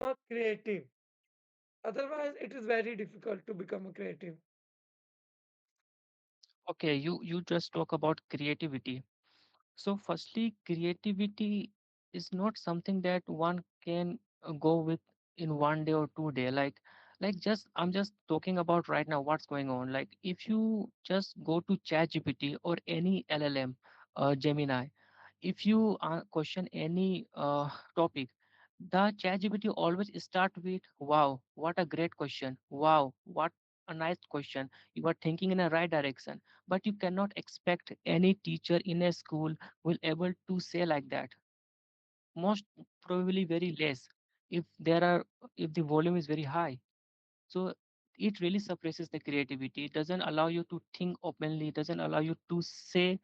a creative. Otherwise, it is very difficult to become a creative. Okay, you just talk about creativity. So, firstly, creativity is not something that one can go with in 1 day or 2 day. Like just I'm just talking about right now what's going on. Like if you just go to ChatGPT or any LLM, Gemini, if you question any topic, the ChatGPT always start with "Wow, what a great question! Wow, what a nice question! You are thinking in a right direction." But you cannot expect any teacher in a school will able to say like that. Most probably very less if there are if the volume is very high. So it really suppresses the creativity. It doesn't allow you to think openly. It doesn't allow you to say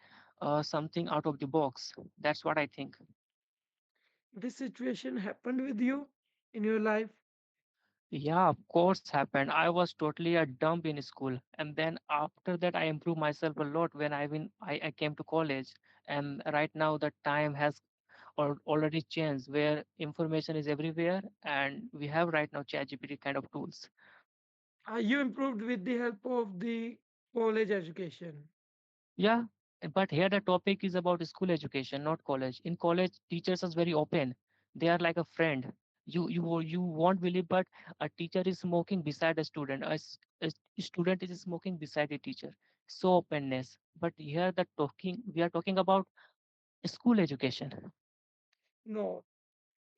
something out of the box. That's what I think. This situation happened with you in your life. Yeah, of course happened. I was totally a dump in school, and then after that, I improved myself a lot when I came to college. And right now, the time has already changed, where information is everywhere, and we have right now ChatGPT kind of tools. You improved with the help of the college education. Yeah, but here the topic is about school education, not college. In college, teachers are very open. They are like a friend. You won't believe, but a teacher is smoking beside a student. A student is smoking beside a teacher. So openness. But here we are talking about school education. No,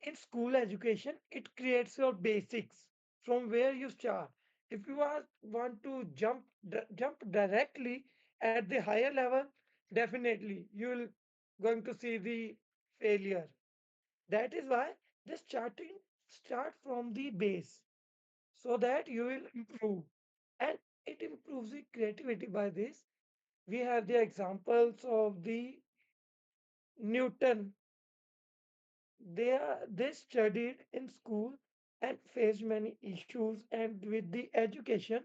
in school education, it creates your basics from where you start. If you are want to jump directly at the higher level, definitely you will going to see the failure. That is why the starting start from the base so that you will improve, and it improves the creativity. By this, we have the examples of the Newton. They studied in school and faced many issues, and with the education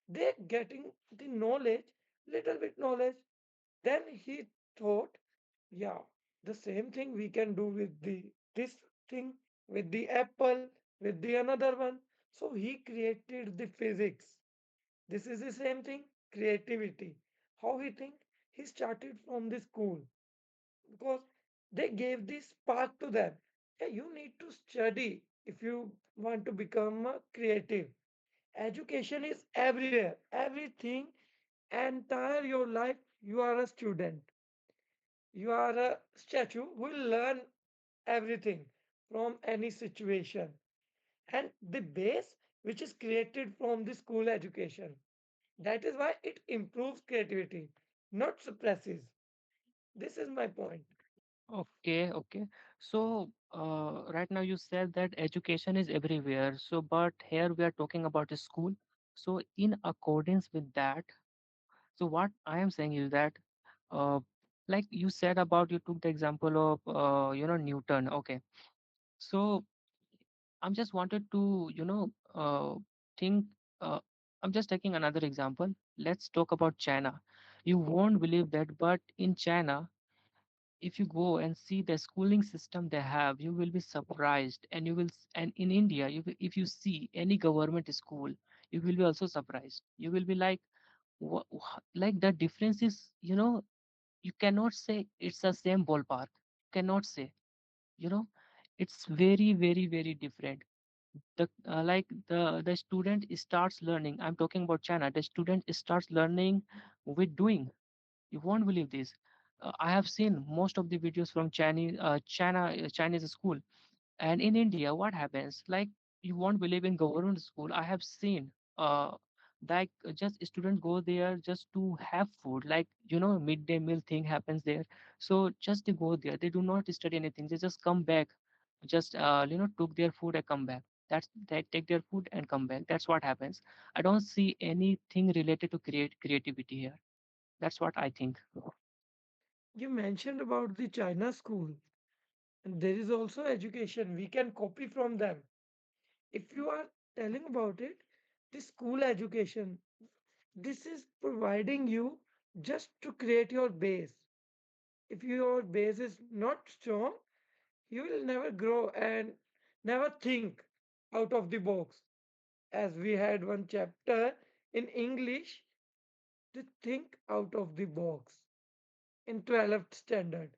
they getting the knowledge, little bit knowledge. Then he thought, yeah, the same thing we can do with the this thing, with the apple, with the another one. So he created the physics. This is the same thing, creativity. How he think? He started from the school because they gave this spark to them. Yeah, you need to study if you want to become creative. Education is everywhere, everything, entire your life. You are a student, you are a statue who will learn everything from any situation, and the base which is created from the school education. That is why it improves creativity, not suppresses. This is my point. Okay, okay. So, right now you said that education is everywhere. So, but here we are talking about a school. So, in accordance with that, so what I am saying is that, uh, like you said about you took the example of, Newton. Okay. So, I'm just wanted to, think. Uh, I'm just taking another example. Let's talk about China. You won't believe that, but in China, if you go and see the schooling system they have, you will be surprised. And and in India, if you see any government school, you will be also surprised. You will be like, like the difference is, you cannot say it's the same ballpark. Cannot say, you know, it's very, very, very different. The student starts learning. I'm talking about China. The student starts learning with doing. You won't believe this. I have seen most of the videos from Chinese school, and in India, what happens? Like you won't believe in government school. I have seen uh, just students go there just to have food. Like midday meal thing happens there. So just they go there. They do not study anything. They just come back. Just took their food and come back. They take their food and come back. That's what happens. I don't see anything related to creativity here. That's what I think. You mentioned about the China school, and there is also education. We can copy from them. If you are telling about it, the school education, this is providing you just to create your base. If your base is not strong, you will never grow and never think. out of the box. As we had one chapter in English, to think out of the box in 12th standard.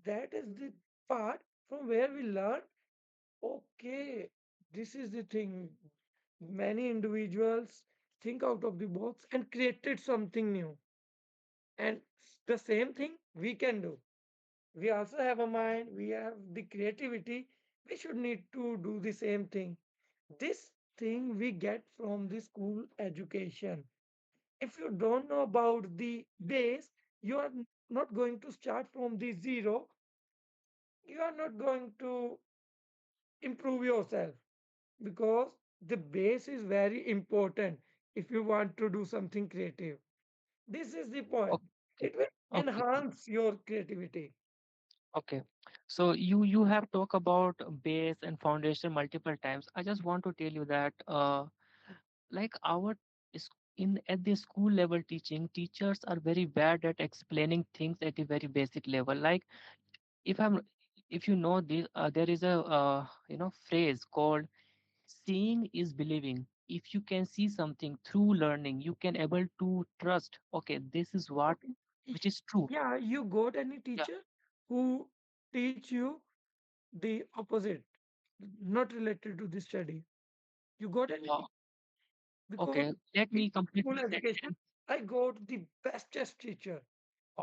That is the part from where we learn, okay, this is the thing. Many individuals think out of the box and created something new. And the same thing we can do. We also have a mind, we have the creativity. We should need to do the same thing. This thing we get from the school education. If you don't know about the base, you are not going to start from the zero. You are not going to improve yourself because the base is very important if you want to do something creative. This is the point. Okay, It will okay, enhance your creativity. okay. So you have talked about base and foundation multiple times. I just want to tell you that like our in at the school level teaching, teachers are very bad at explaining things at a very basic level. Like if I'm if you know this, there is a phrase called seeing is believing. If you can see something through learning, you can able to trust, okay, this is what Okay. which is true. Yeah, you got any Yeah. teacher who teach you the opposite, not related to the study? You got any? uh, Because okay, let in me complete school my education, sentence. I got the bestest teacher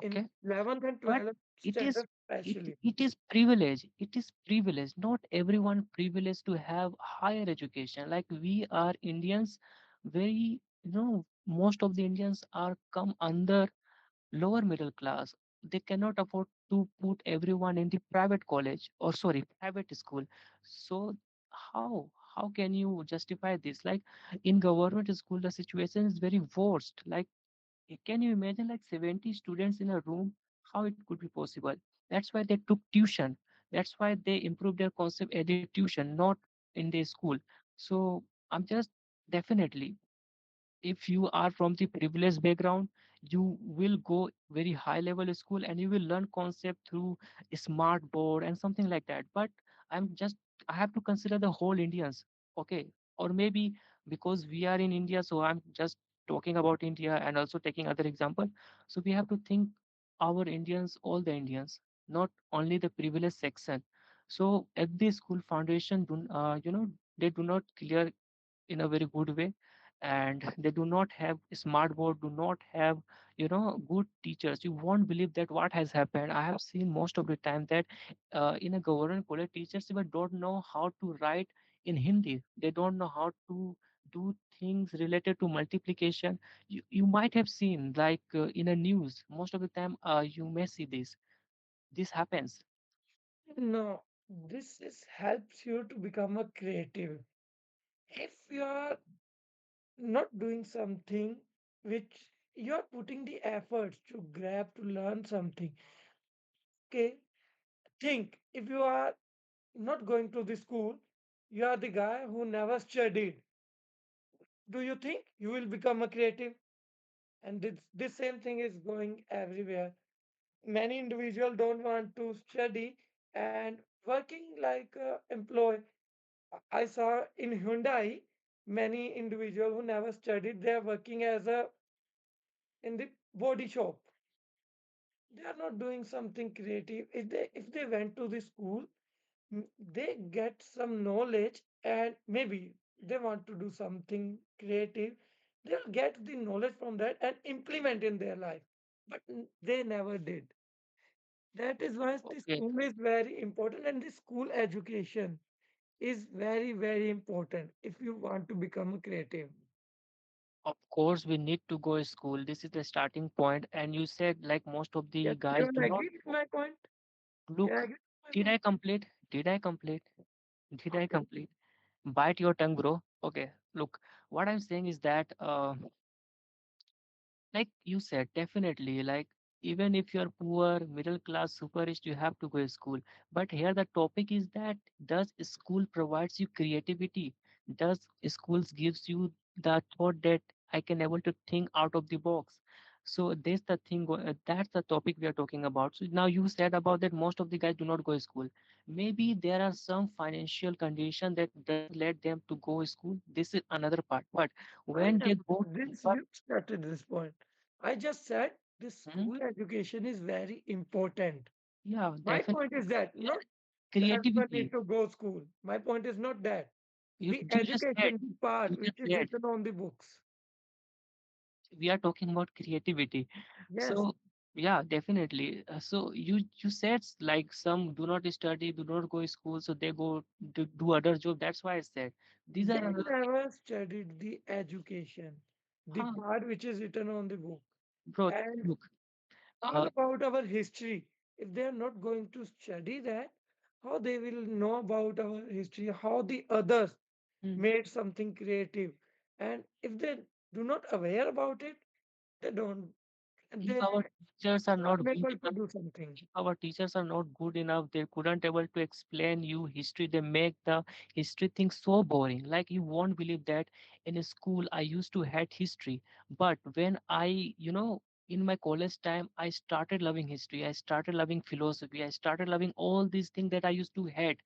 in Okay, 11th and but 12th it is standard, especially. it is privilege, it is privilege, not everyone privileged to have higher education. Like we are Indians, very, most of the Indians are come under lower middle class. They cannot afford to put everyone in the private college, or sorry, private school. So how can you justify this? Like in government school the situation is very worst. Like can you imagine like 70 students in a room? How it could be possible? That's why they took tuition. That's why they improved their concept at the tuition, not in their school. So I'm just definitely, if you are from the privileged background, you will go very high level school and you will learn concept through a smart board and something like that. But I'm just, I have to consider the whole Indians. Okay, or maybe because we are in India, so I'm just talking about India and also taking other example. So we have to think our Indians, all the Indians, not only the privileged section. So at the school foundation they do not clear in a very good way, and they do not have smart board, do not have good teachers. You won't believe that what has happened. I have seen most of the time that in a government college, teachers even don't know how to write in Hindi. They don't know how to do things related to multiplication. You might have seen like in a news most of the time, you may see this happens. No, this is helps you to become a creative. If you are not doing something which you are putting the efforts to grab to learn something, okay, think if you are not going to the school, you are the guy who never studied. Do you think you will become a creative? And this same thing is going everywhere. Many individuals don't want to study and working like a employee. I saw in Hyundai many individuals who never studied. They are working as a in the body shop. They are not doing something creative. If they went to the school, they get some knowledge and maybe they want to do something creative. They'll get the knowledge from that and implement in their life. But they never did. That is why the Okay, school is very important and the school education is very, very important if you want to become a creative. of course we need to go to school. This is the starting point, and you said like most of the Yes, you guys will do not agree with my point? You look. agree with my Did point? I complete? Did I complete? Did I Okay. complete? Bite your tongue, bro. Okay, look, what I'm saying is that like you said, definitely, like even if you're poor, middle class, super rich, you have to go to school. But here the topic is that does school provides you creativity? Does schools gives you the thought that I can able to think out of the box? So that's the thing. That's the topic we are talking about. So now you said about that most of the guys do not go to school. Maybe there are some financial condition that doesn't let them to go to school. This is another part. But I when they never, go, this but you started this point. I just said the hmm, school education is very important. yeah, My point is definitely. that Yes, not everyone need creativity. to go school. My point is not that. The You just said. education, the part You just which is said. written on the books. We are talking about creativity. Yes, So yeah, definitely. So you said like some do not study, do not go to school, so they go do other job. That's why I said these are they another thing. never studied the education, the Huh, part which is written on the book. bro, And look. all Uh, about our history. If they are not going to study that, how they will know about our history, how the others hmm, made something creative. And if they do not aware about it, they don't, if they our teachers are not good unable to enough, do something. if our teachers are not good enough, they couldn't able to explain you history. They make the history thing so boring. Like you won't believe that in a school I used to hate history, but when in my college time I started loving history. I started loving philosophy. I started loving all these things that I used to hate.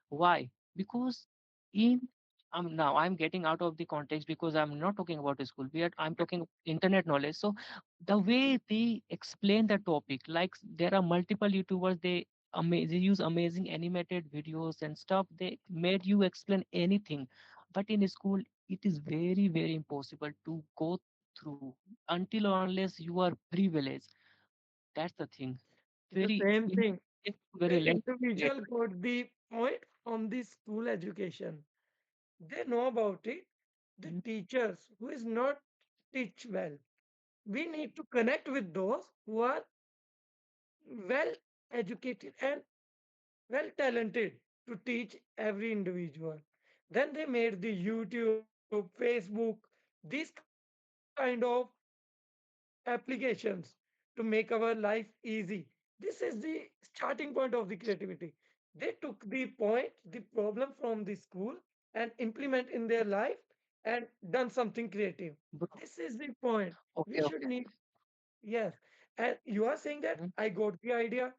Why? Because in now I'm getting out of the context because I'm not talking about a school. I'm talking internet knowledge. So the way they explain the topic, like there are multiple YouTubers, they use amazing animated videos and stuff. They made you explain anything. But in school, it is very, very impossible to go through until or unless you are privileged. That's the thing. The Very, same thing. very The less. individual got the point on the school education. They know about it. The teachers who is not teach well. We need to connect with those who are well educated and well talented to teach every individual. Then they made the YouTube, Facebook, these kind of applications to make our life easy. This is the starting point of the creativity. They took the point, the problem from the school and implement in their life and done something creative. Bro, This is the point. We okay, should okay. need, yes. And you are saying that Mhm. I got the idea.